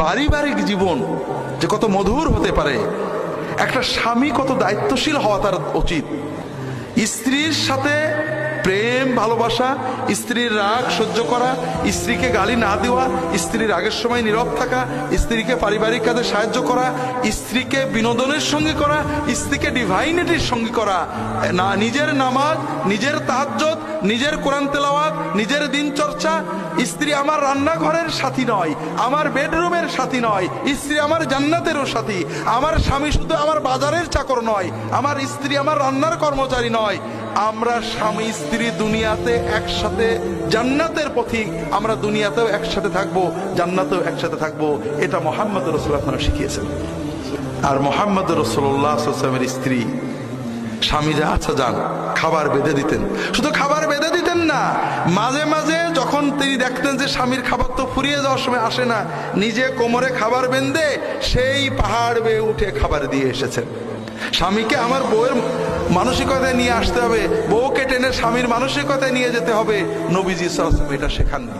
পারিবারিক জীবন যে কত মধুর হতে পারে, একটা স্বামী কত দায়িত্বশীল হওয়া তার উচিত। স্ত্রীর সাথে প্রেম ভালোবাসা, স্ত্রীর রাগ সহ্য করা, স্ত্রীকে গালি না দেওয়া, স্ত্রীর রাগের সময় নীরব থাকা, স্ত্রীকে পারিবারিক কাজে সাহায্য করা, স্ত্রীকে বিনোদনের সঙ্গে করা, স্ত্রীকে ডিভাইনিটির সঙ্গে করা, না নিজের নামাজ, নিজের তাহাজ্জুদ, নিজের কোরআন তেলাওয়াত, নিজের দিন চর্চা। স্ত্রী আমার রান্নাঘরের সাথী নয়, আমার বেডরুমের সাথী নয়, স্ত্রী আমার জান্নাতেরও সাথী। আমার স্বামী শুধু আমার বাজারের চাকর নয়, আমার স্ত্রী আমার রান্নার কর্মচারী নয়। আমরা স্বামী স্ত্রী দুনিয়াতে একসাথে, জান্নাতের পথিক। আমরা দুনিয়াতেও একসাথে থাকবো, জান্নাতেও একসাথে থাকবো। এটা মুহাম্মদ রাসূলুল্লাহ শিখিয়েছেন। আর মুহাম্মদ রাসূলুল্লাহ সাল্লাল্লাহু আলাইহি ওয়াসাল্লামের স্ত্রী স্বামী যা আচ্ছা যান খাবার বেঁধে দিতেন। শুধু খাবার বেঁধে দিতেন না, মাঝে মাঝে যখন তিনি দেখতেন যে স্বামীর খাবার তো ফুরিয়ে যাওয়ার সময় আসে না, নিজে কোমরে খাবার বেঁধে সেই পাহাড় বেয়ে উঠে খাবার দিয়ে এসেছেন। স্বামীকে আমার বউয়ের মানসিকতায় নিয়ে আসতে হবে, বউকে টেনে স্বামীর মানসিকতায় নিয়ে যেতে হবে, নবীজি সাল্লাল্লাহু আলাইহি ওয়াসাল্লাম এটা শেখাননি।